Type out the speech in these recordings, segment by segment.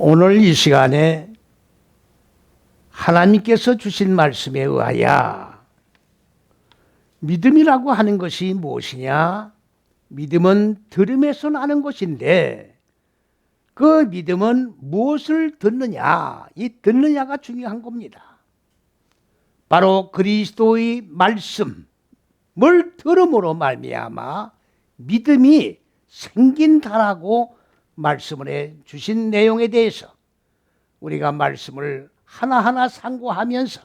오늘 이 시간에 하나님께서 주신 말씀에 의하여 믿음이라고 하는 것이 무엇이냐? 믿음은 들음에서 나는 것인데 그 믿음은 무엇을 듣느냐? 이 듣느냐가 중요한 겁니다. 바로 그리스도의 말씀을 들음으로 말미암아 믿음이 생긴다라고 말씀을 해 주신 내용에 대해서 우리가 말씀을 하나하나 상고하면서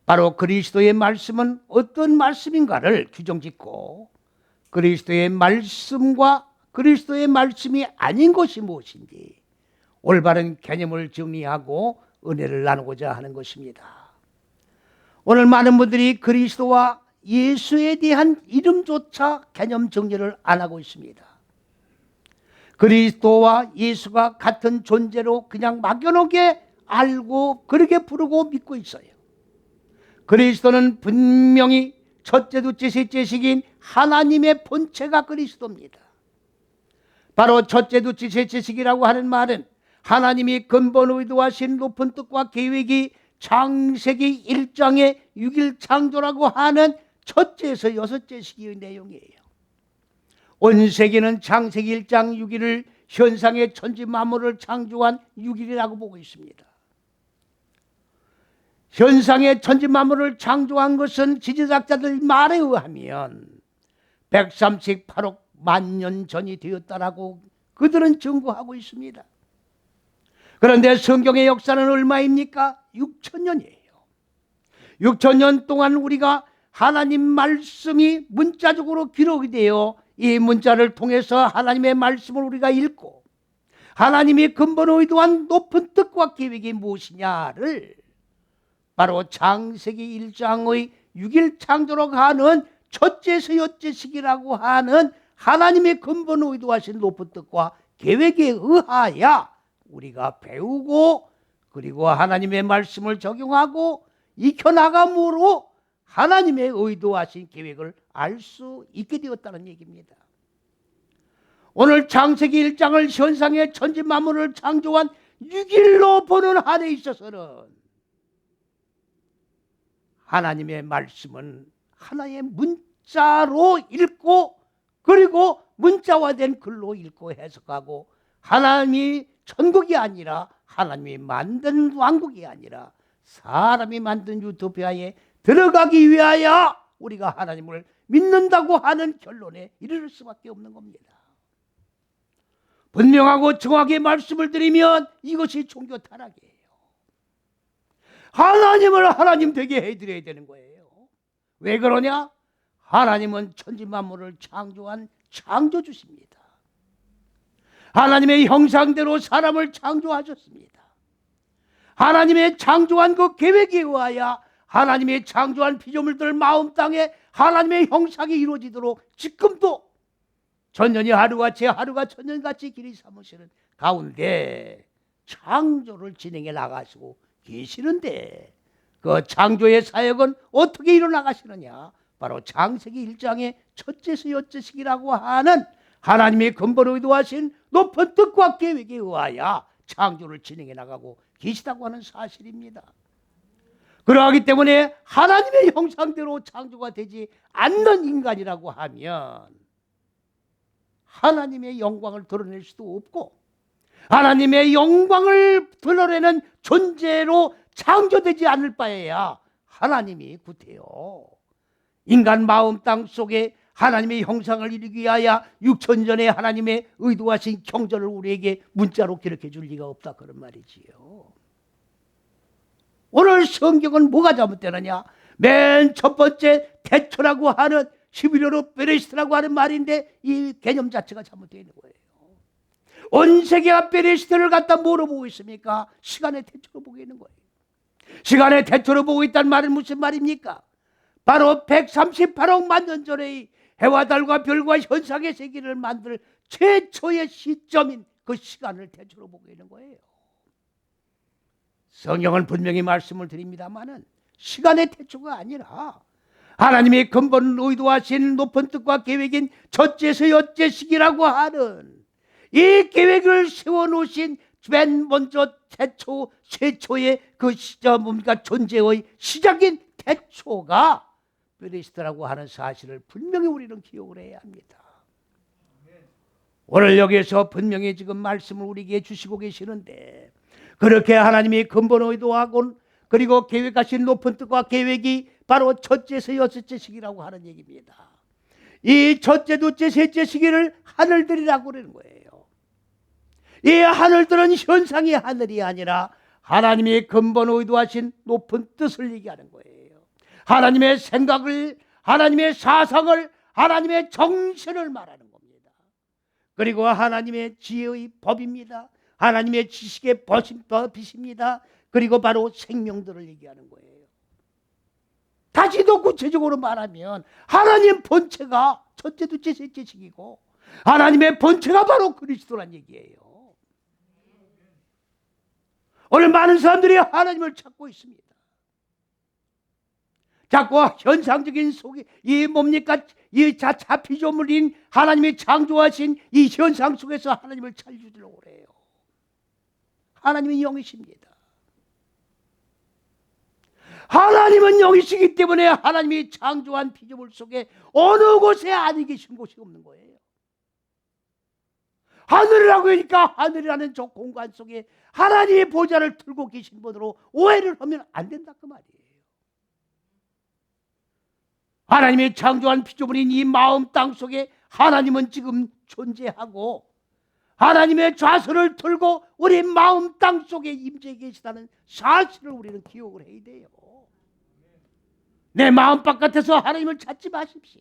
바로 그리스도의 말씀은 어떤 말씀인가를 규정짓고 그리스도의 말씀과 그리스도의 말씀이 아닌 것이 무엇인지 올바른 개념을 정리하고 은혜를 나누고자 하는 것입니다. 오늘 많은 분들이 그리스도와 예수에 대한 이름조차 개념 정리를 안 하고 있습니다. 그리스도와 예수가 같은 존재로 그냥 막연하게 알고 그렇게 부르고 믿고 있어요. 그리스도는 분명히 첫째, 둘째, 셋째 식인 하나님의 본체가 그리스도입니다. 바로 첫째, 둘째, 셋째 식이라고 하는 말은 하나님이 근본 의도하신 높은 뜻과 계획이 창세기 1장의 6일 창조라고 하는 첫째에서 여섯째 시기의 내용이에요. 온 세계는 창세기 1장 6일을 현상의 천지 만물을 창조한 6일이라고 보고 있습니다. 현상의 천지 만물을 창조한 것은 지질학자들 말에 의하면 138억 만년 전이 되었다라고 그들은 증거하고 있습니다. 그런데 성경의 역사는 얼마입니까? 6천년이에요. 6천년 동안 우리가 하나님 말씀이 문자적으로 기록이 되어 이 문자를 통해서 하나님의 말씀을 우리가 읽고 하나님이 근본 의도한 높은 뜻과 계획이 무엇이냐를 바로 창세기 1장의 6일 창조로 가는 첫째에서 여째 시기라고 하는 하나님의 근본 의도하신 높은 뜻과 계획에 의하여 우리가 배우고 그리고 하나님의 말씀을 적용하고 익혀나감으로 하나님의 의도하신 계획을 알 수 있게 되었다는 얘기입니다. 오늘 창세기 1장을 현상의 천지 만물을 창조한 6일로 보는 한에 있어서는 하나님의 말씀은 하나의 문자로 읽고 그리고 문자화된 글로 읽고 해석하고 하나님이 천국이 아니라 하나님이 만든 왕국이 아니라 사람이 만든 유토피아에 들어가기 위하여 우리가 하나님을 믿는다고 하는 결론에 이를 수밖에 없는 겁니다. 분명하고 정확하게 말씀을 드리면 이것이 종교 타락이에요. 하나님을 하나님 되게 해드려야 되는 거예요. 왜 그러냐? 하나님은 천지 만물을 창조한 창조주십니다. 하나님의 형상대로 사람을 창조하셨습니다. 하나님의 창조한 그 계획에 의하여 하나님의 창조한 피조물들 마음 땅에 하나님의 형상이 이루어지도록 지금도 천년이 하루같이 하루가 천년같이 길이 삼으시는 가운데 창조를 진행해 나가시고 계시는데 그 창조의 사역은 어떻게 일어나가시느냐? 바로 창세기 1장의 첫째에서 여째 시기라고 하는 하나님의 근본 의도하신 높은 뜻과 계획에 의하여 창조를 진행해 나가고 계시다고 하는 사실입니다. 그러하기 때문에 하나님의 형상대로 창조가 되지 않는 인간이라고 하면 하나님의 영광을 드러낼 수도 없고 하나님의 영광을 드러내는 존재로 창조되지 않을 바에야 하나님이 구태여 인간 마음 땅 속에 하나님의 형상을 이루기 위하여 6천 전에 하나님의 의도하신 경전을 우리에게 문자로 기록해 줄 리가 없다 그런 말이지요. 오늘 성경은 뭐가 잘못되느냐? 맨 첫 번째 태초라고 하는 히브리어로 베레시트라고 하는 말인데 이 개념 자체가 잘못되어 있는 거예요. 온 세계가 베레시트를 갖다 뭐로 보고 있습니까? 시간의 태초로 보고 있는 거예요. 시간의 태초로 보고 있다는 말은 무슨 말입니까? 바로 138억 만년 전의 해와 달과 별과 현상의 세계를 만들 최초의 시점인 그 시간을 태초로 보고 있는 거예요. 성경은 분명히 말씀을 드립니다마는 시간의 태초가 아니라 하나님의 근본 의도하신 높은 뜻과 계획인 첫째에서 여째 시기라고 하는 이 계획을 세워놓으신 맨 먼저 최초의 그 뭡니까 존재의 시작인 태초가 그리스도라고 하는 사실을 분명히 우리는 기억을 해야 합니다. 오늘 여기에서 분명히 지금 말씀을 우리에게 주시고 계시는데, 그렇게 하나님이 근본 의도하고 그리고 계획하신 높은 뜻과 계획이 바로 첫째에서 여섯째 시기라고 하는 얘기입니다. 이 첫째, 둘째, 셋째 시기를 하늘들이라고 그러는 거예요. 이 하늘들은 현상의 하늘이 아니라 하나님이 근본 의도하신 높은 뜻을 얘기하는 거예요. 하나님의 생각을, 하나님의 사상을, 하나님의 정신을 말하는 겁니다. 그리고 하나님의 지혜의 법입니다. 하나님의 지식의 법이십니다. 그리고 바로 생명들을 얘기하는 거예요. 다시 더 구체적으로 말하면 하나님 본체가 첫째, 둘째, 셋째 시기고 하나님의 본체가 바로 그리스도란 얘기예요. 오늘 많은 사람들이 하나님을 찾고 있습니다. 자꾸 현상적인 속에 이 뭡니까? 이 자피조물인 하나님이 창조하신 이 현상 속에서 하나님을 찾으려고 그래요. 하나님은 영이십니다. 하나님은 영이시기 때문에 하나님이 창조한 피조물 속에 어느 곳에 아니 계신 곳이 없는 거예요. 하늘이라고 하니까 하늘이라는 저 공간 속에 하나님의 보좌를 들고 계신 분으로 오해를 하면 안 된다 그 말이에요. 하나님이 창조한 피조물인 이 마음 땅 속에 하나님은 지금 존재하고 하나님의 좌선을 들고 우리 마음 땅 속에 임재해 계시다는 사실을 우리는 기억을 해야 돼요. 내 마음 바깥에서 하나님을 찾지 마십시오.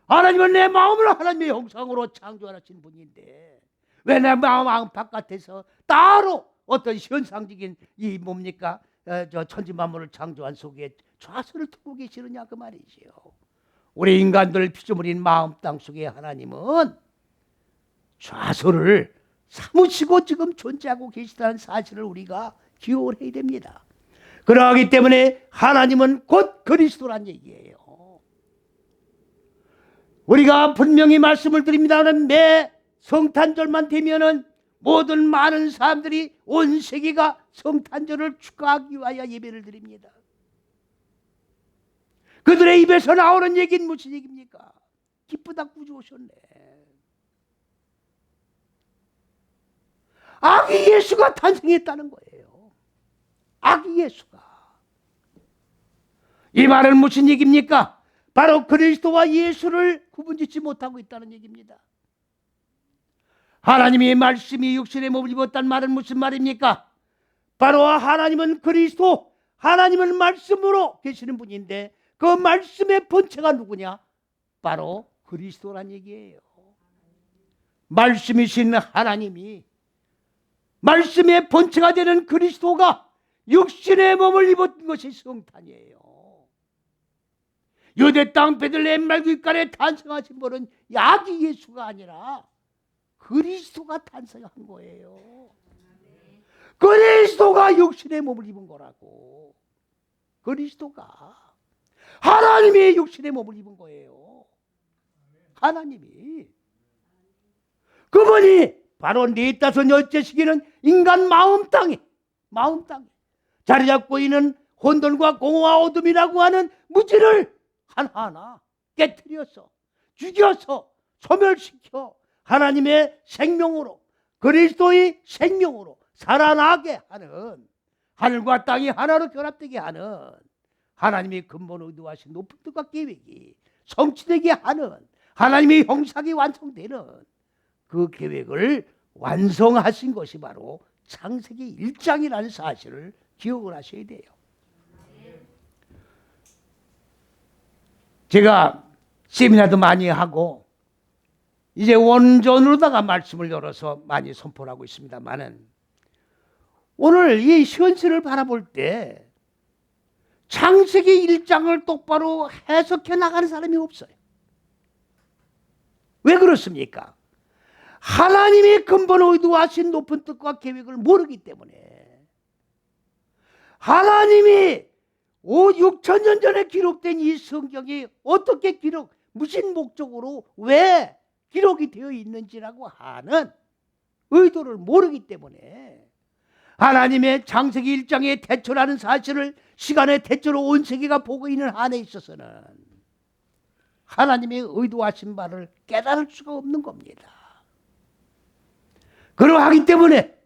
하나님은 내 마음을 하나님의 형상으로 창조하신 분인데 왜 내 마음 바깥에서 따로 어떤 현상적인 이 뭡니까? 저 천지만물을 창조한 속에 좌선을 두고 계시느냐 그 말이지요. 우리 인간들 피조물인 마음 땅 속에 하나님은 좌선을 삼으시고 지금 존재하고 계시다는 사실을 우리가 기억을 해야 됩니다. 그러하기 때문에 하나님은 곧 그리스도란 얘기예요. 우리가 분명히 말씀을 드립니다는 매 성탄절만 되면은 모든 많은 사람들이 온 세계가 성탄절을 축하하기 위하여 예배를 드립니다. 그들의 입에서 나오는 얘기는 무슨 얘기입니까? 기쁘다 구주 오셨네. 아기 예수가 탄생했다는 거예요. 아기 예수가. 이 말은 무슨 얘기입니까? 바로 그리스도와 예수를 구분짓지 못하고 있다는 얘기입니다. 하나님의 말씀이 육신의 몸을 입었다는 말은 무슨 말입니까? 바로 하나님은 그리스도, 하나님은 말씀으로 계시는 분인데 그 말씀의 본체가 누구냐? 바로 그리스도란 얘기예요. 말씀이신 하나님이 말씀의 본체가 되는 그리스도가 육신의 몸을 입은 것이 성탄이에요. 유대 땅 베들레헴 말구간에 탄생하신 분은 아기 예수가 아니라 그리스도가 탄생한 거예요. 그리스도가 육신의 몸을 입은 거라고. 그리스도가 하나님이 육신의 몸을 입은 거예요. 하나님이. 그분이 바로 넷다섯 여째 시기는 인간 마음 땅에 자리 잡고 있는 혼돈과 공허와 어둠이라고 하는 무지를 하나하나 깨트려서 죽여서 소멸시켜 하나님의 생명으로 그리스도의 생명으로 살아나게 하는, 하늘과 땅이 하나로 결합되게 하는 하나님의 근본 의도하신 높은 뜻과 계획이 성취되게 하는 하나님의 형상이 완성되는 그 계획을 완성하신 것이 바로 창세기 1장이라는 사실을 기억을 하셔야 돼요. 제가 세미나도 많이 하고 이제 원전으로다가 말씀을 열어서 많이 선포를 하고 있습니다만은 오늘 이 현실을 바라볼 때 창세기 1장을 똑바로 해석해 나가는 사람이 없어요. 왜 그렇습니까? 하나님이 근본 의도하신 높은 뜻과 계획을 모르기 때문에 하나님이 6,000년 전에 기록된 이 성경이 어떻게 무슨 목적으로 왜 기록이 되어 있는지라고 하는 의도를 모르기 때문에 하나님의 창세기 1장의 태초라는 사실을 시간의 태초로 온 세계가 보고 있는 한에 있어서는 하나님의 의도하신 바를 깨달을 수가 없는 겁니다. 그러하기 때문에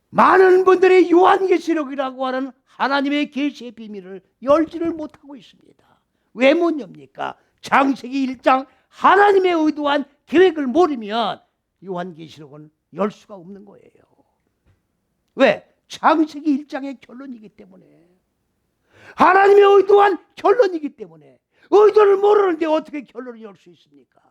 많은 분들이 요한계시록이라고 하는 하나님의 계시의 비밀을 열지를 못하고 있습니다. 왜 못 엽니까? 창세기 1장 하나님의 의도한 계획을 모르면 요한계시록은 열 수가 없는 거예요. 왜? 창세기 1장의 결론이기 때문에, 하나님의 의도한 결론이기 때문에. 의도를 모르는데 어떻게 결론을 열 수 있습니까?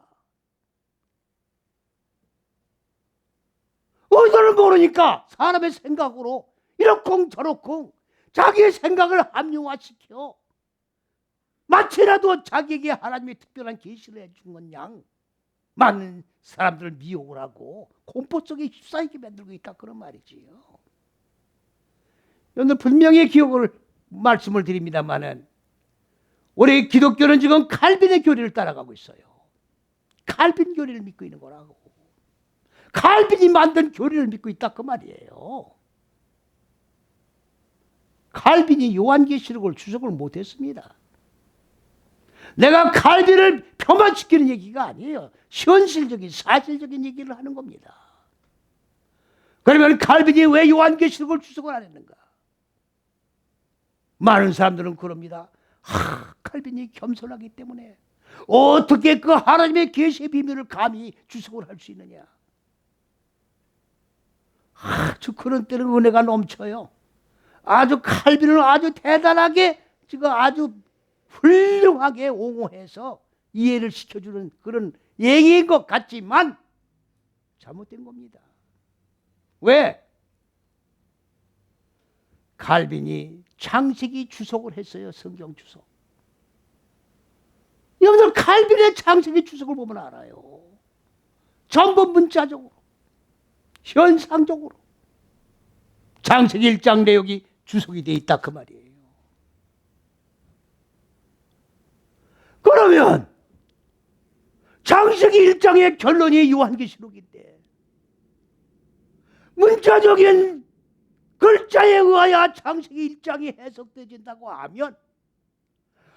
의도를 모르니까 사람의 생각으로 이렇쿵 저렇쿵 자기의 생각을 합리화시켜 마치라도 자기에게 하나님의 특별한 계시를 해준 건 양 많은 사람들을 미혹을 하고 공포 속에 휩싸이게 만들고 있다, 그런 말이지요. 여러분들 분명히 기억을 말씀을 드립니다마는 우리 기독교는 지금 칼빈의 교리를 따라가고 있어요. 칼빈 교리를 믿고 있는 거라고. 칼빈이 만든 교리를 믿고 있다, 그 말이에요. 칼빈이 요한계시록을 주석을 못했습니다. 내가 칼빈을 폄하시키는 얘기가 아니에요. 현실적인 사실적인 얘기를 하는 겁니다. 그러면 칼빈이 왜 요한계시록을 주석을 안 했는가? 많은 사람들은 그럽니다. 칼빈이 겸손하기 때문에 어떻게 그 하나님의 계시의 비밀을 감히 주석을 할 수 있느냐. 아주 그런 때는 은혜가 넘쳐요. 아주 칼빈을 아주 대단하게 지금 아주 훌륭하게 옹호해서 이해를 시켜주는 그런 얘기인 것 같지만 잘못된 겁니다. 왜? 칼빈이 창세기 주석을 했어요. 성경 주석. 여러분들 칼빈의 창세기 주석을 보면 알아요. 전부 문자적으로, 현상적으로 창세기 1장 내용이 주석이 되어 있다, 그 말이에요. 그러면 창세기 1장의 결론이 요한계시록인데 문자적인 글자에 의하여 창세기 1장이 해석되진다고 하면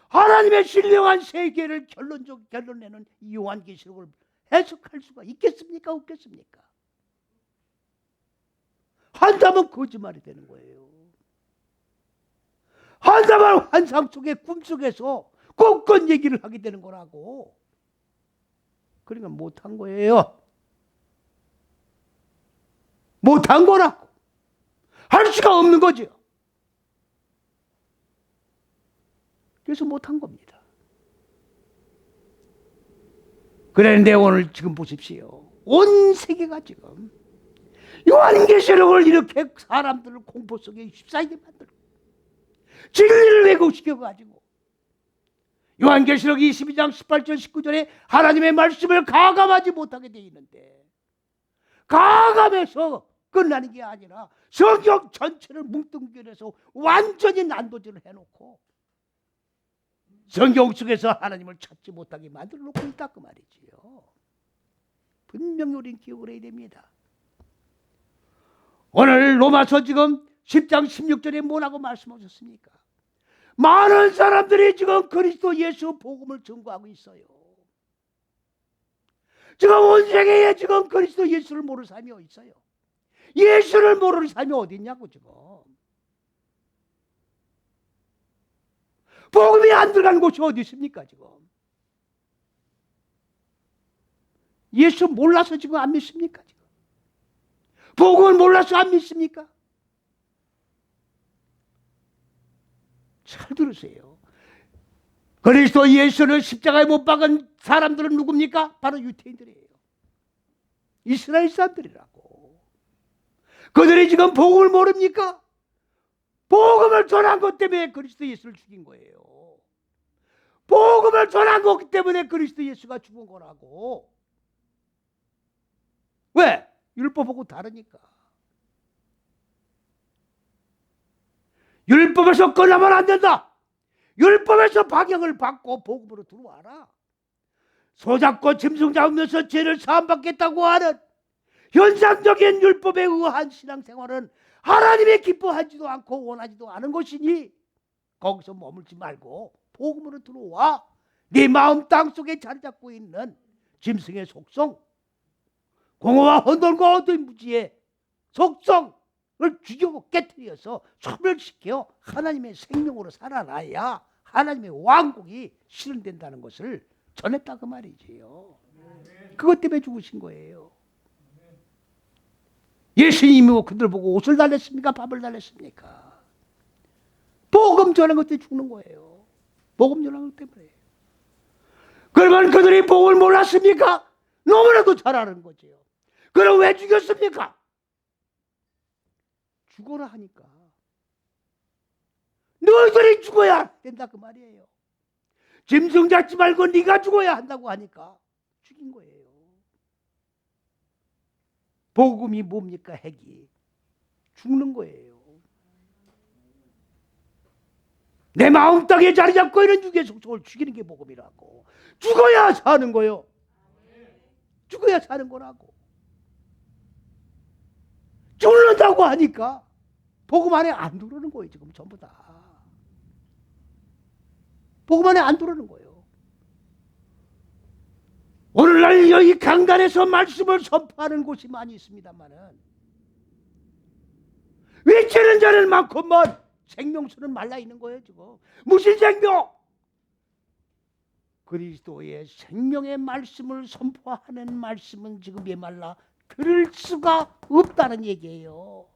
하나님의 신령한 세계를 결론내는 이 요한계시록을 해석할 수가 있겠습니까? 없겠습니까? 한다면 거짓말이 되는 거예요. 한다면 환상 속에 꿈속에서 꽁꽁 얘기를 하게 되는 거라고. 그러니까 못한 거예요. 못한 거라고. 할 수가 없는 거죠. 그래서 못한 겁니다. 그런데 오늘 지금 보십시오. 온 세계가 지금 요한계시록을 이렇게 사람들을 공포 속에 휩싸이게 만들고 진리를 왜곡시켜가지고 요한계시록 22장 18절 19절에 하나님의 말씀을 가감하지 못하게 되어 있는데, 가감해서 끝나는 게 아니라 성경 전체를 뭉뚱그려서 완전히 난도질을 해놓고 성경 속에서 하나님을 찾지 못하게 만들어 놓고 있다, 그 말이지요. 분명히 우리는 기억을 해야 됩니다. 오늘 로마서 지금 10장 16절에 뭐라고 말씀하셨습니까? 많은 사람들이 지금 그리스도 예수 복음을 전구하고 있어요. 지금 온 세계에 지금 그리스도 예수를 모르는 사람이 어디 있어요? 예수를 모르는 사람이 어디 있냐고. 지금 복음이 안 들어간 곳이 어디 있습니까? 지금 예수 몰라서 지금 안 믿습니까? 지금 복음을 몰라서 안 믿습니까? 잘 들으세요. 그리스도 예수를 십자가에 못 박은 사람들은 누굽니까? 바로 유태인들이에요. 이스라엘 사람들이라고. 그들이 지금 복음을 모릅니까? 복음을 전한 것 때문에 그리스도 예수를 죽인 거예요. 복음을 전한 것 때문에 그리스도 예수가 죽은 거라고. 왜? 율법하고 다르니까. 율법에서 끝나면 안 된다. 율법에서 박영을 받고 복음으로 들어와라. 소잡고 짐승 잡으면서 죄를 사함받겠다고 하는 현상적인 율법에 의한 신앙생활은 하나님이 기뻐하지도 않고 원하지도 않은 것이니 거기서 머물지 말고 복음으로 들어와 네 마음 땅속에 자리 잡고 있는 짐승의 속성, 공허와 혼돈과 어두운 무지의 속성을 죽이고 깨뜨려서 소멸시켜 하나님의 생명으로 살아나야 하나님의 왕국이 실현된다는 것을 전했다 그 말이지요. 그것 때문에 죽으신 거예요. 예수님이 뭐 그들 보고 옷을 달랬습니까? 밥을 달랬습니까? 복음 전하는 것 때문에 죽는 거예요. 복음 전하는 것 때문에. 그러면 그들이 복음을 몰랐습니까? 너무나도 잘 아는 거지요. 그럼 왜 죽였습니까? 죽어라 하니까. 너희들이 죽어야 된다 그 말이에요. 짐승 잡지 말고 네가 죽어야 한다고 하니까 죽인 거예요. 복음이 뭡니까? 핵이 죽는 거예요. 내 마음 땅에 자리 잡고 있는 육의 속성을 죽이는 게 복음이라고. 죽어야 사는 거요. 죽어야 사는 거라고. 죽는다고 하니까 복음 안에 안 들어오는 거예요. 지금 전부 다. 복음 안에 안 들어오는 거예요. 오늘날 여기 강단에서 말씀을 선포하는 곳이 많이 있습니다만은 외치는 자는 많건만 생명수는 말라 있는 거예요. 지금 무신생명. 그리스도의 생명의 말씀을 선포하는 말씀은 지금 메말라 들을 수가 없다는 얘기예요.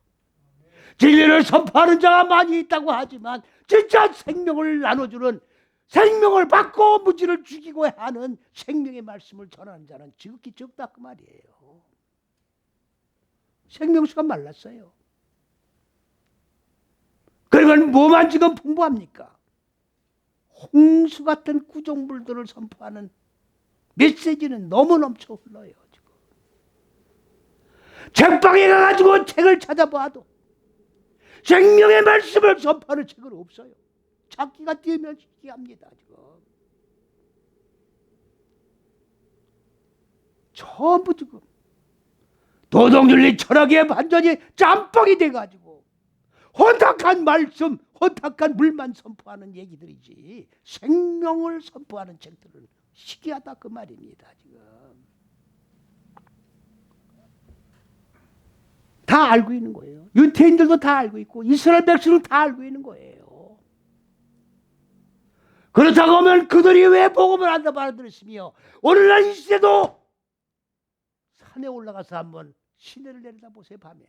진리를 선포하는 자가 많이 있다고 하지만 진짜 생명을 나눠주는, 생명을 받고 무지를 죽이고 하는 생명의 말씀을 전하는 자는 지극히 적다 그 말이에요. 생명수가 말랐어요. 그러면 뭐만 지금 풍부합니까? 홍수 같은 구종물들을 선포하는 메시지는 너무 넘쳐 흘러요. 지금 책방에 가가지고 책을 찾아봐도 생명의 말씀을 선포하는 책은 없어요. 찾기가 뛰면시기합니다. 지금 전부 지금 도덕윤리 철학의 반전이 짬뽕이 돼가지고 혼탁한 말씀, 혼탁한 물만 선포하는 얘기들이지 생명을 선포하는 책들은 시기하다 그 말입니다. 지금 다 알고 있는 거예요. 유태인들도 다 알고 있고 이스라엘 백성은 다 알고 있는 거예요. 그렇다고 하면 그들이 왜 복음을 안 받아들였으며 오늘날 이 시대도 산에 올라가서 한번 시내를 내려다보세요. 밤에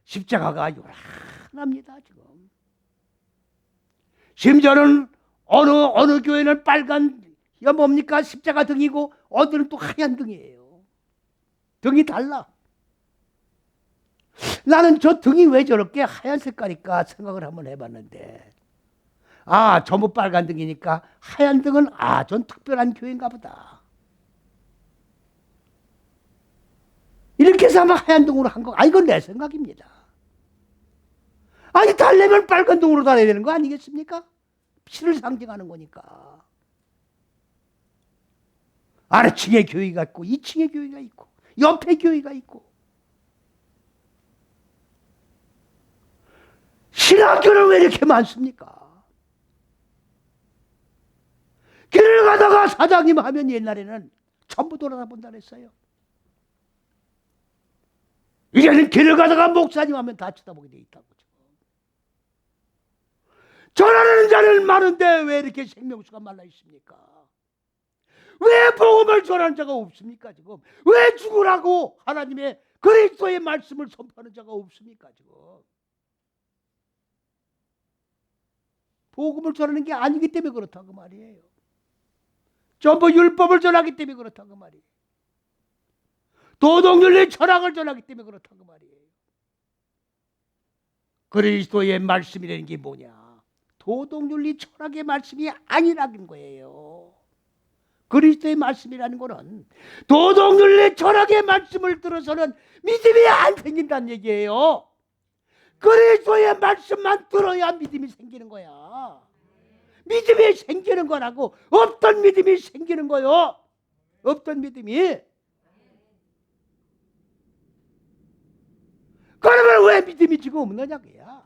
십자가가 요란합니다. 지금 심지어는 어느 교회는 빨간 이거 뭡니까? 십자가 등이고 어디는 또 하얀 등이에요. 등이 달라. 나는 저 등이 왜 저렇게 하얀 색깔일까 생각을 한번 해봤는데 전부 빨간 등이니까 하얀 등은 전 특별한 교회인가 보다. 이렇게 해서 아마 하얀 등으로 한 거. 이건 내 생각입니다. 달려면 빨간 등으로 달아야 되는 거 아니겠습니까? 피를 상징하는 거니까. 아래층에 교회가 있고 2층에 교회가 있고 옆에 교회가 있고 신학교는 왜 이렇게 많습니까? 길을 가다가 사장님 하면 옛날에는 전부 돌아다본다 그랬어요. 이제는 길을 가다가 목사님 하면 다 쳐다보게 돼 있다고. 전하는 자는 많은데 왜 이렇게 생명수가 말라 있습니까? 왜 복음을 전하는 자가 없습니까? 지금 왜 죽으라고 하나님의 그리스도의 말씀을 선포하는 자가 없습니까? 지금 복음을 전하는 게 아니기 때문에 그렇다고 말이에요. 전부 율법을 전하기 때문에 그렇다고 말이에요. 도덕윤리 철학을 전하기 때문에 그렇다고 말이에요. 그리스도의 말씀이라는 게 뭐냐? 도덕윤리 철학의 말씀이 아니라는 거예요. 그리스도의 말씀이라는 것은 도덕윤리 철학의 말씀을 들어서는 믿음이 안 생긴다는 얘기예요. 그리스도의 말씀만 들어야 믿음이 생기는 거야. 믿음이 생기는 거라고. 없던 믿음이 생기는 거요. 없던 믿음이. 왜 믿음이 지금 없느냐 그야.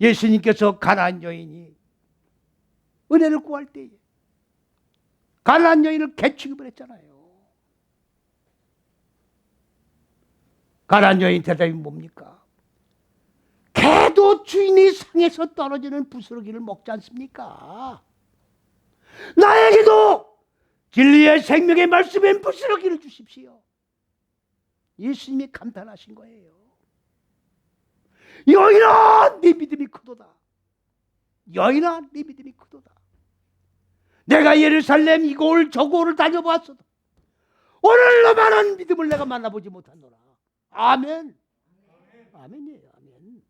예수님께서 가나안 여인이 은혜를 구할 때에 가나안 여인을 개취급을 했잖아요. 가나안 여인 대답이 뭡니까? 개도 주인의 상에서 떨어지는 부스러기를 먹지 않습니까? 나에게도 진리의 생명의 말씀엔 부스러기를 주십시오. 예수님이 감탄하신 거예요. 여인아, 네 믿음이 크도다. 여인아, 네 믿음이 크도다. 내가 예루살렘 이곳을 저곳을 다녀보았어도 오늘로 많은 믿음을 내가 만나보지 못하노라. 아멘. 아멘이에요. 아멘.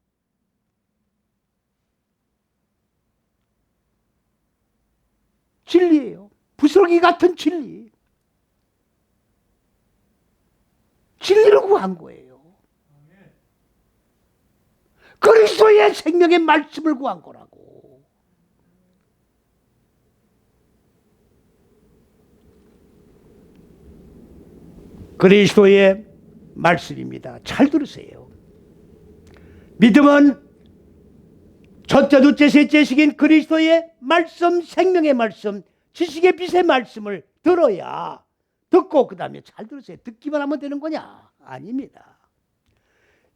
진리예요. 부스러기 같은 진리. 진리를 구한 거예요. 그리스도의 생명의 말씀을 구한 거라고. 그리스도의 말씀입니다. 잘 들으세요. 믿음은 첫째, 둘째, 셋째 식인 그리스도의 말씀, 생명의 말씀, 지식의 빛의 말씀을 들어야 듣고 그 다음에 잘 들으세요. 듣기만 하면 되는 거냐? 아닙니다.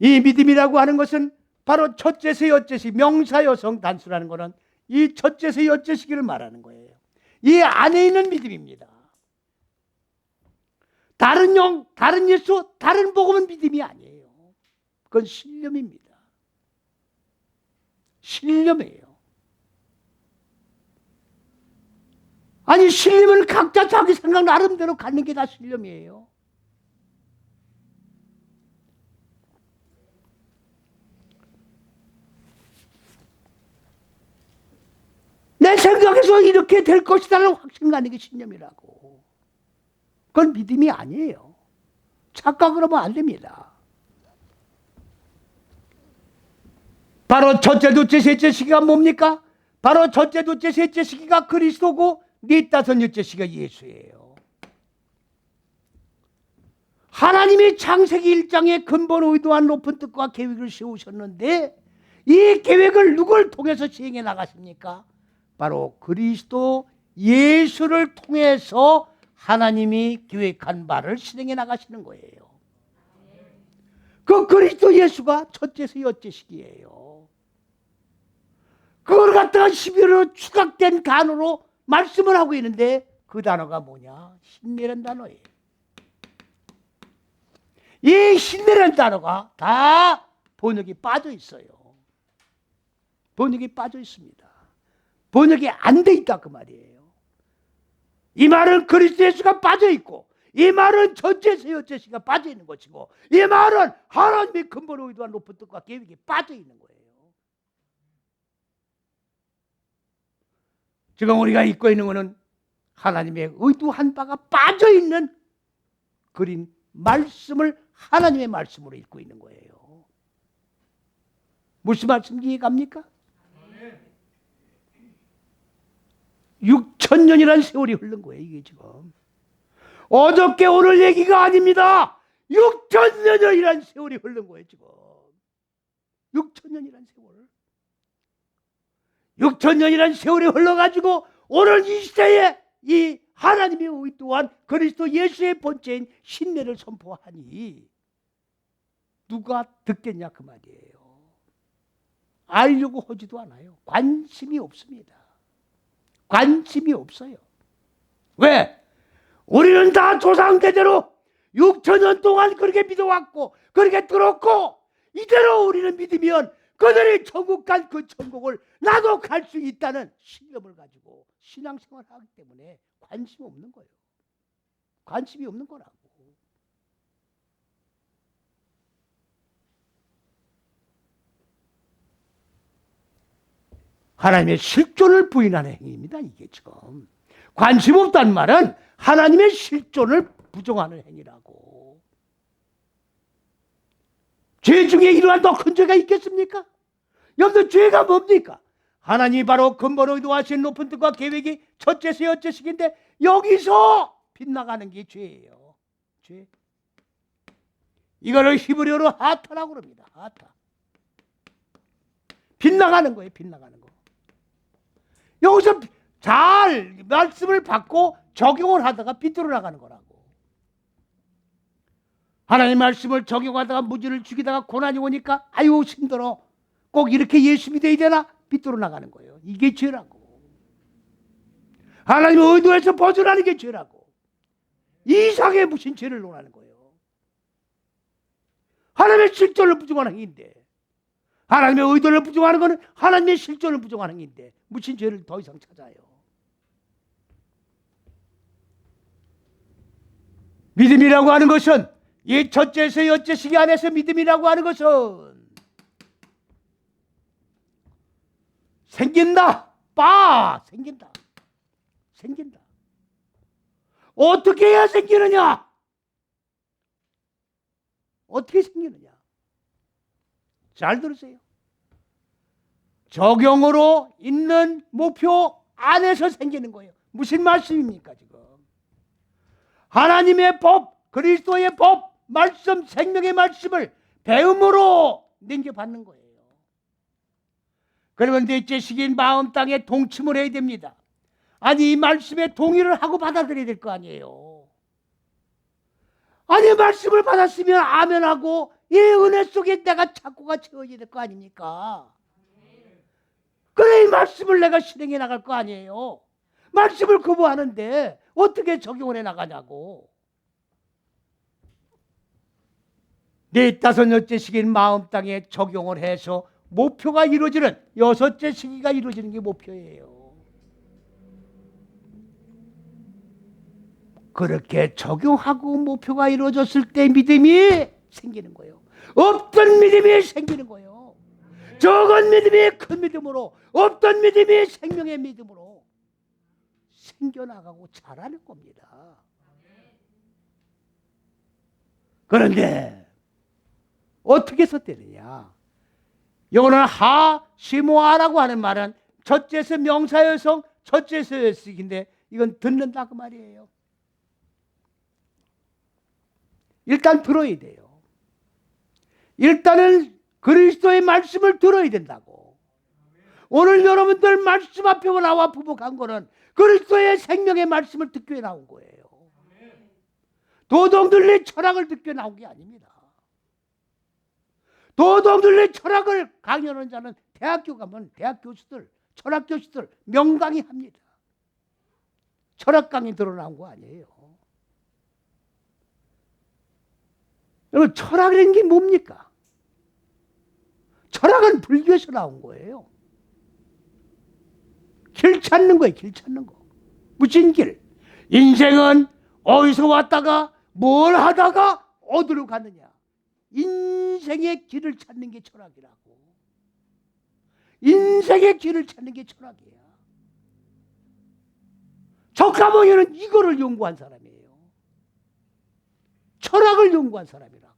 이 믿음이라고 하는 것은 바로 첫째세, 여째시, 명사여성 단수라는 것은 이 첫째세, 여째시기를 말하는 거예요. 이 안에 있는 믿음입니다. 다른 영, 다른 예수, 다른 복음은 믿음이 아니에요. 그건 신념입니다. 신념이에요. 아니 신념은 각자 자기 생각 나름대로 갖는 게 다 신념이에요. 내 생각에서 이렇게 될 것이다라는 확신 갖는 게 신념이라고. 그건 믿음이 아니에요. 착각을 하면 안 됩니다. 바로 첫째, 둘째, 셋째 시기가 뭡니까? 바로 첫째, 둘째, 셋째 시기가 그리스도고 넷, 다섯, 여째 시기가 예수예요. 하나님이 창세기 1장에 근본 의도한 높은 뜻과 계획을 세우셨는데 이 계획을 누굴 통해서 시행해 나가십니까? 바로 그리스도 예수를 통해서 하나님이 계획한 바를 실행해 나가시는 거예요. 그 그리스도 예수가 첫째서 여째식이에요. 그걸 갖다가 12월로 추각된 단어로 말씀을 하고 있는데 그 단어가 뭐냐? 신뢰라는 단어예요. 이 신뢰라는 단어가 다 번역이 빠져 있어요. 번역이 빠져 있습니다. 번역이 안 돼 있다 그 말이에요. 이 말은 그리스도 예수가 빠져 있고 이 말은 첫째서 여째시가 빠져 있는 것이고 이 말은 하나님의 근본 의도와 높은 뜻과 계획이 빠져 있는 거예요. 지금 우리가 읽고 있는 것은 하나님의 의도한 바가 빠져 있는 그린 말씀을 하나님의 말씀으로 읽고 있는 거예요. 무슨 말씀인지 이해갑니까? 6,000년이라는 세월이 흐른 거예요. 이게 지금 어저께 오늘 얘기가 아닙니다. 6,000년이라는 세월이 흐른 거예요. 지금 6,000년이라는 세월 6,000년이라는 세월이 흘러가지고 오늘 이 시대에 이 하나님의 의도한 그리스도 예수의 본체인 신뢰를 선포하니 누가 듣겠냐 그 말이에요. 알려고 하지도 않아요. 관심이 없습니다. 관심이 없어요. 왜? 우리는 다 조상대대로 6,000년 동안 그렇게 믿어왔고 그렇게 들었고 이대로 우리는 믿으면 그들이 천국 간 그 천국을 나도 갈 수 있다는 신념을 가지고 신앙생활을 하기 때문에 관심이 없는 거예요. 관심이 없는 거라고. 하나님의 실존을 부인하는 행위입니다. 이게 지금 관심 없다는 말은 하나님의 실존을 부정하는 행위라고. 죄 중에 이러한 더 큰 죄가 있겠습니까? 여러분 죄가 뭡니까? 하나님이 바로 근본 의도하신 높은 뜻과 계획이 첫째서 여째식인데 여기서 빗나가는 게 죄예요. 죄. 이거를 히브리어로 하타라고 그럽니다. 하타. 빗나가는 거예요. 빗나가는 거. 여기서 잘 말씀을 받고 적용을 하다가 비뚤어 나가는 거라고. 하나님 말씀을 적용하다가 무지를 죽이다가 고난이 오니까 아유 힘들어. 꼭 이렇게 예수 믿어야 되나? 비뚤어 나가는 거예요. 이게 죄라고. 하나님의 의도에서 벗어나는 게 죄라고. 이상의 무슨 죄를 논하는 거예요. 하나님의 실존을 부정하는 행위인데, 하나님의 의도를 부정하는 것은 하나님의 실존을 부정하는 행위인데 무슨 죄를 더 이상 찾아요. 믿음이라고 하는 것은 이 첫째에서 여째 시기 안에서 믿음이라고 하는 것은 생긴다. 생긴다. 생긴다. 어떻게 해야 생기느냐? 어떻게 생기느냐? 잘 들으세요. 적용으로 있는 목표 안에서 생기는 거예요. 무슨 말씀입니까 지금? 하나님의 법, 그리스도의 법, 말씀, 생명의 말씀을 배움으로 넘겨받는 거예요. 그러면 넷째 시기인 마음 땅에 동침을 해야 됩니다. 아니 이 말씀에 동의를 하고 받아들여야 될 거 아니에요. 아니 말씀을 받았으면 아멘하고 이 은혜 속에 내가 착고가 채워져야 될 거 아닙니까? 그래 이 말씀을 내가 실행해 나갈 거 아니에요. 말씀을 거부하는데 어떻게 적용을 해 나가냐고. 네 다섯 여째 시기인 마음 땅에 적용을 해서 목표가 이루어지는 여섯째 시기가 이루어지는 게 목표예요. 그렇게 적용하고 목표가 이루어졌을 때 믿음이 생기는 거예요. 없던 믿음이 생기는 거예요. 적은 믿음이 큰 믿음으로, 없던 믿음이 생명의 믿음으로 생겨나가고 자라는 겁니다. 그런데 어떻게 썼대느냐? 영어는 하시모아라고 하는 말은 첫째에서 명사여성, 첫째에서 여식인데 이건 듣는다 그 말이에요. 일단 들어야 돼요. 일단은 그리스도의 말씀을 들어야 된다고. 오늘 여러분들 말씀 앞에 나와 부복한 거는 그리스도의 생명의 말씀을 듣기 위해 나온 거예요. 도덕들의 철학을 듣기 위해 나온 게 아닙니다. 도덕들의 철학을 강연하는 자는 대학교 가면 대학 교수들, 철학 교수들 명강의 합니다. 철학 강의 들어 나온 거 아니에요. 여러분 철학이라는 게 뭡니까? 철학은 불교에서 나온 거예요. 길 찾는 거예요. 길 찾는 거. 무슨 길? 인생은 어디서 왔다가 뭘 하다가 어디로 가느냐. 인생의 길을 찾는 게 철학이라고. 인생의 길을 찾는 게 철학이야. 적가모니는 이거를 연구한 사람이에요. 철학을 연구한 사람이라고.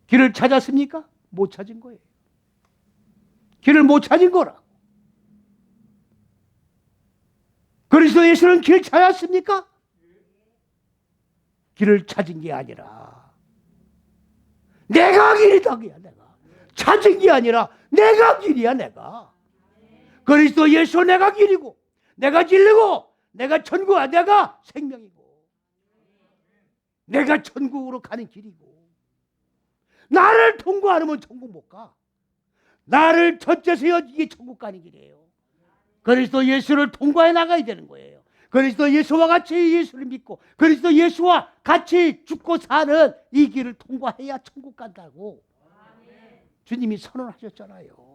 길을 찾았습니까? 못 찾은 거예요. 길을 못 찾은 거라고. 그리스도 예수는 길 찾았습니까? 길을 찾은 게 아니라 내가 길이다 그야. 내가 찾은 게 아니라 내가 길이야. 내가 그리스도 예수 내가 길이고 내가 진리고 내가 천국이야. 내가 생명이고 내가 천국으로 가는 길이고 나를 통과 안 하면 천국 못 가. 나를 첫째서 이게 천국 가는 길이에요. 그리스도 예수를 통과해 나가야 되는 거예요. 그리스도 예수와 같이 예수를 믿고 그리스도 예수와 같이 죽고 사는 이 길을 통과해야 천국 간다고 주님이 선언하셨잖아요.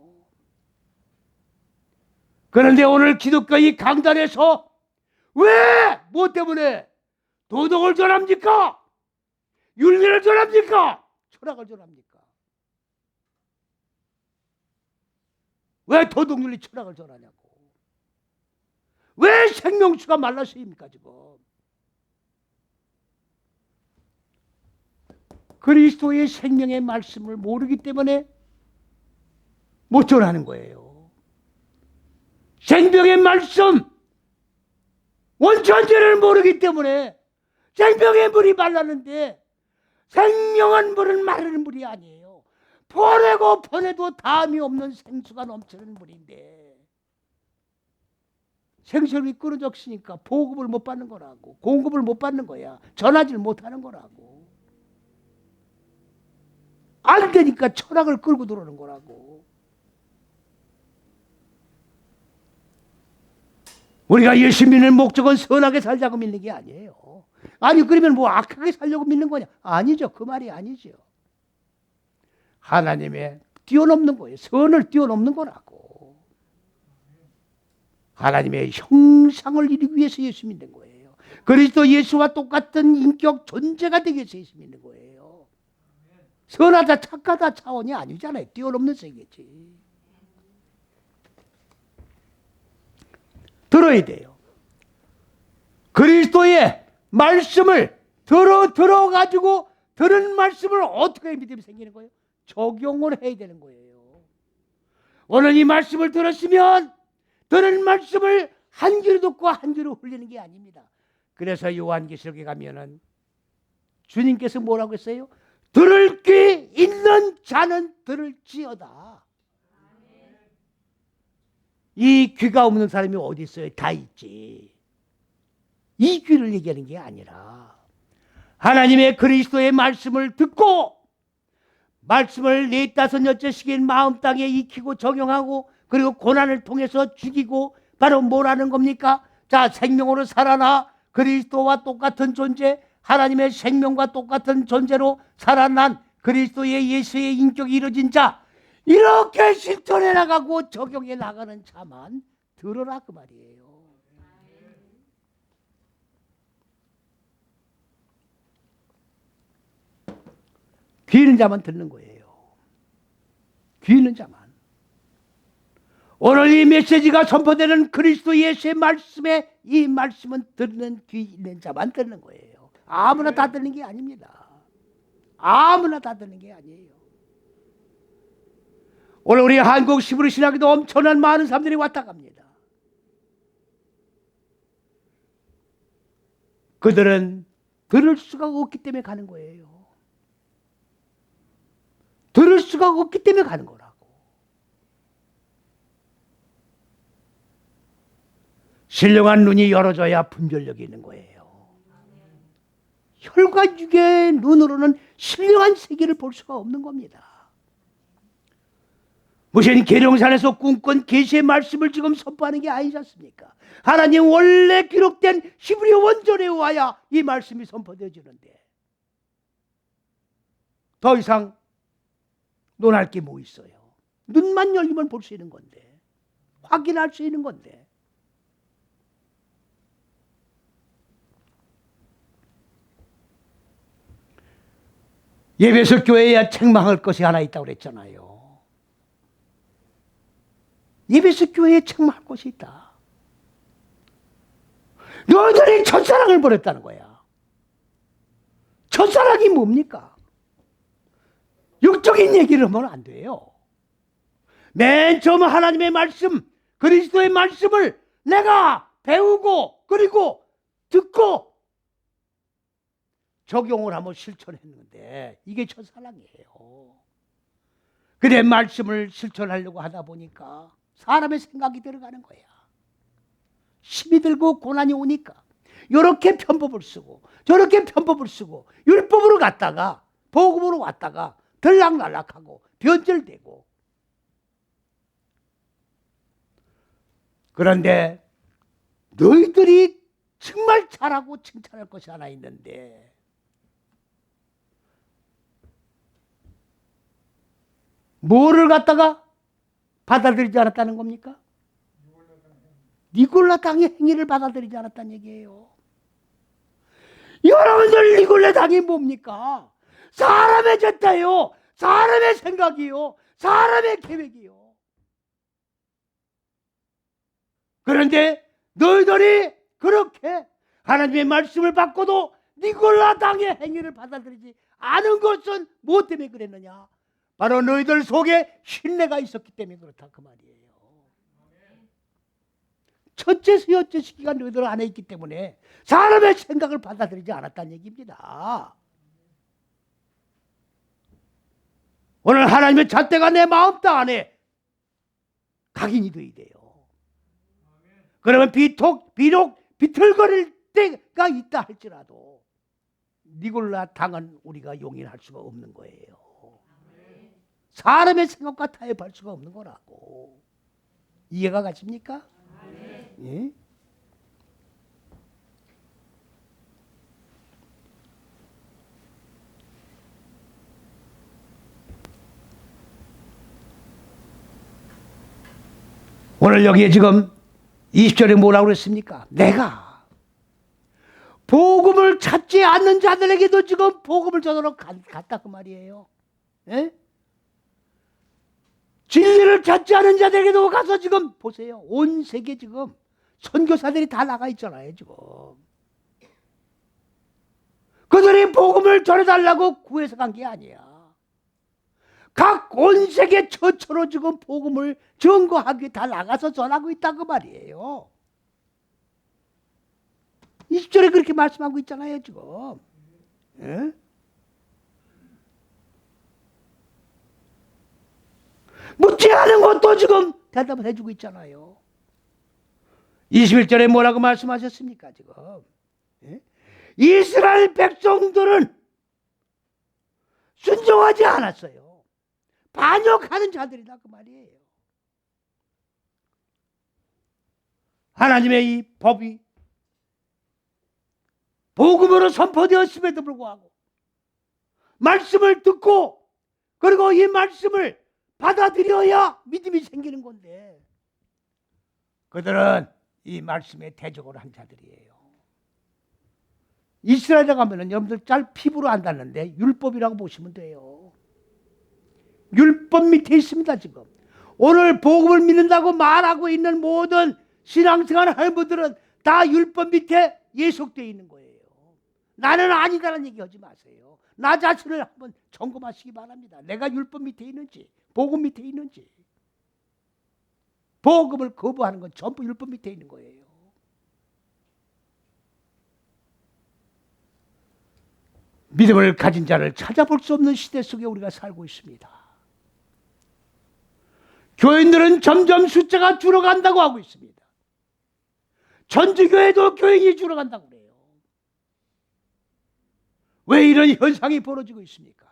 그런데 오늘 기독교 이 강단에서 왜? 뭐 때문에? 도덕을 전합니까? 윤리를 전합니까? 철학을 전합니까? 왜 도덕윤리 철학을 전하냐고. 왜 생명수가 말라서입니까 지금? 그리스도의 생명의 말씀을 모르기 때문에 못 전하는 거예요. 생명의 말씀 원천제를 모르기 때문에 생명의 물이 말랐는데 생명한 물은 마르는 물이 아니에요. 보내고 보내도 다음이 없는 생수가 넘치는 물인데 생수력이 끊어졌으니까 보급을 못 받는 거라고. 공급을 못 받는 거야. 전하지를 못하는 거라고. 안 되니까 철학을 끌고 들어오는 거라고. 우리가 예수 믿는 목적은 선하게 살자고 믿는 게 아니에요. 아니 그러면 뭐 악하게 살려고 믿는 거냐? 아니죠. 그 말이 아니죠. 하나님의 뛰어넘는 거예요. 선을 뛰어넘는 거라고. 하나님의 형상을 이루기 위해서 예수 믿는 거예요. 그리스도 예수와 똑같은 인격 존재가 되기 위해서 예수 믿는 거예요. 선하다 착하다 차원이 아니잖아요. 뛰어넘는 세계지. 들어야 돼요. 그리스도의 말씀을 들어가지고 들은 말씀을 어떻게 믿음이 생기는 거예요? 적용을 해야 되는 거예요. 오늘 이 말씀을 들었으면 들은 말씀을 한 귀로 듣고 한 귀로 흘리는 게 아닙니다. 그래서 요한계시록에 가면은 주님께서 뭐라고 했어요? 들을 귀 있는 자는 들을지어다. 이 귀가 없는 사람이 어디 있어요? 다 있지. 이 귀를 얘기하는 게 아니라 하나님의 그리스도의 말씀을 듣고 말씀을 넷다섯 여섯시간 마음 땅에 익히고 적용하고 그리고 고난을 통해서 죽이고 바로 뭐라는 겁니까? 자, 생명으로 살아나 그리스도와 똑같은 존재, 하나님의 생명과 똑같은 존재로 살아난 그리스도의 예수의 인격이 이루어진 자, 이렇게 실천해 나가고 적용해 나가는 자만 들어라 그 말이에요. 귀 있는 자만 듣는 거예요. 귀 있는 자만. 오늘 이 메시지가 선포되는 그리스도 예수의 말씀에 이 말씀은 듣는 귀 있는 자만 듣는 거예요. 아무나 다 듣는 게 아닙니다. 아무나 다 듣는 게 아니에요. 오늘 우리 한국 시부르 신학에도 엄청난 많은 사람들이 왔다 갑니다. 그들은 들을 수가 없기 때문에 가는 거예요. 들을 수가 없기 때문에 가는 거라고. 신령한 눈이 열어져야 분별력이 있는 거예요. 혈과 육의 눈으로는 신령한 세계를 볼 수가 없는 겁니다. 무슨 계룡산에서 꿈꾼 계시의 말씀을 지금 선포하는 게 아니지 않습니까? 하나님 원래 기록된 히브리 원전에 와야 이 말씀이 선포되어지는데 더 이상 논할 게 뭐 있어요? 눈만 열리면 볼 수 있는 건데, 확인할 수 있는 건데. 예배석 교회에 책망할 것이 하나 있다고 그랬잖아요. 예배석 교회에 책망할 것이 있다. 너희들이 첫사랑을 버렸다는 거야. 첫사랑이 뭡니까? 육적인 얘기를 하면 안 돼요. 맨 처음 하나님의 말씀, 그리스도의 말씀을 내가 배우고 그리고 듣고 적용을 하면 실천했는데 이게 첫사랑이에요. 그래 말씀을 실천하려고 하다 보니까 사람의 생각이 들어가는 거야. 힘이 들고 고난이 오니까 이렇게 편법을 쓰고 저렇게 편법을 쓰고 율법으로 갔다가 복음으로 왔다가 들락날락하고 변절되고. 그런데 너희들이 정말 잘하고 칭찬할 것이 하나 있는데 뭐를 갖다가 받아들이지 않았다는 겁니까? 니골라 당의 행위를 받아들이지 않았다는 얘기예요. 여러분들 니골라 당이 뭡니까? 사람의 죄타요, 사람의 생각이요, 사람의 계획이요. 그런데 너희들이 그렇게 하나님의 말씀을 받고도 니골라 당의 행위를 받아들이지 않은 것은 무엇 때문에 그랬느냐? 바로 너희들 속에 신뢰가 있었기 때문에 그렇다 그 말이에요. 첫째서 여째 시기가 너희들 안에 있기 때문에 사람의 생각을 받아들이지 않았다는 얘기입니다. 오늘 하나님의 잣대가 내 마음땅 안에 각인이 되어야 돼요. 그러면 비록 비틀거릴 때가 있다 할지라도 니골라 당은 우리가 용인할 수가 없는 거예요. 사람의 생각과 타협할 수가 없는 거라고. 이해가 가십니까? 예? 오늘 여기에 지금 20절에 뭐라고 그랬습니까? 내가 복음을 찾지 않는 자들에게도 지금 복음을 전하러 갔다 그 말이에요. 예? 진리를 찾지 않은 자들에게도 가서 지금 보세요. 온 세계 지금 선교사들이 다 나가 있잖아요. 지금 그들이 복음을 전해달라고 구해서 간 게 아니야. 각 온 세계 처처로 지금 복음을 증거하기 다 나가서 전하고 있다 그 말이에요. 20절에 그렇게 말씀하고 있잖아요. 지금 예? 묻지 않은 것도 지금 대답을 해주고 있잖아요. 21절에 뭐라고 말씀하셨습니까? 지금 예? 이스라엘 백성들은 순종하지 않았어요. 반역하는 자들이다 그 말이에요. 하나님의 이 법이 복음으로 선포되었음에도 불구하고 말씀을 듣고 그리고 이 말씀을 받아들여야 믿음이 생기는 건데 그들은 이 말씀에 대적을 한 자들이에요. 이스라엘에 가면은 여러분들 잘 피부로 안 닿는데 율법이라고 보시면 돼요. 율법 밑에 있습니다. 지금 오늘 복음을 믿는다고 말하고 있는 모든 신앙생활 하는 분들은 다 율법 밑에 예속되어 있는 거예요. 나는 아니다라는 얘기하지 마세요. 나 자신을 한번 점검하시기 바랍니다. 내가 율법 밑에 있는지 복음 밑에 있는지. 복음을 거부하는 건 전부 율법 밑에 있는 거예요. 믿음을 가진 자를 찾아볼 수 없는 시대 속에 우리가 살고 있습니다. 교인들은 점점 숫자가 줄어간다고 하고 있습니다. 전주교회도 교인이 줄어간다고 그래요. 왜 이런 현상이 벌어지고 있습니까?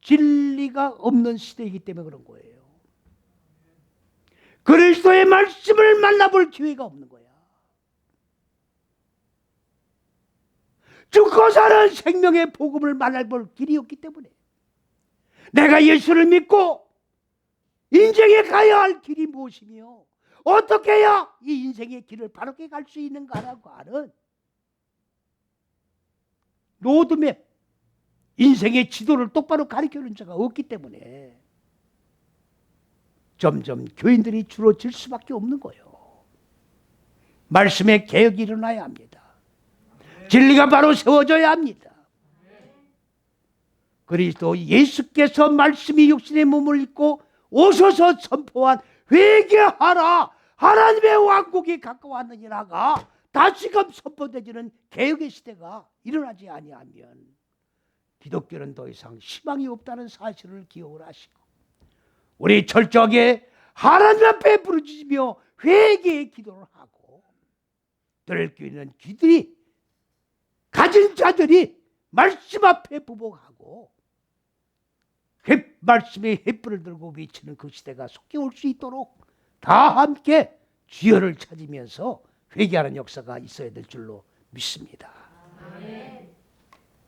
진리가 없는 시대이기 때문에 그런 거예요. 그리스도의 말씀을 만나볼 기회가 없는 거야. 죽고 사는 생명의 복음을 만나볼 길이 없기 때문에 내가 예수를 믿고 인생에 가야 할 길이 무엇이며 어떻게 해야 이 인생의 길을 바르게 갈 수 있는가라고 하는 로드맵, 인생의 지도를 똑바로 가르쳐주는 자가 없기 때문에 점점 교인들이 줄어들 수밖에 없는 거예요. 말씀의 개혁이 일어나야 합니다. 진리가 바로 세워져야 합니다. 그리스도 예수께서 말씀이 육신의 몸을 입고 오셔서 선포한 회개하라 하나님의 왕국이 가까웠느니라가 다시금 선포되지는 개혁의 시대가 일어나지 아니하면 기독교는 더 이상 희망이 없다는 사실을 기억을 하시고 우리 철저하게 하나님 앞에 부르짖으며 회개의 기도를 하고 들을 있는 귀들이 가진 자들이 말씀 앞에 부복하고 말씀의 횃불을 들고 외치는 그 시대가 속히 올 수 있도록 다 함께 주여를 찾으면서 회개하는 역사가 있어야 될 줄로 믿습니다. 아멘.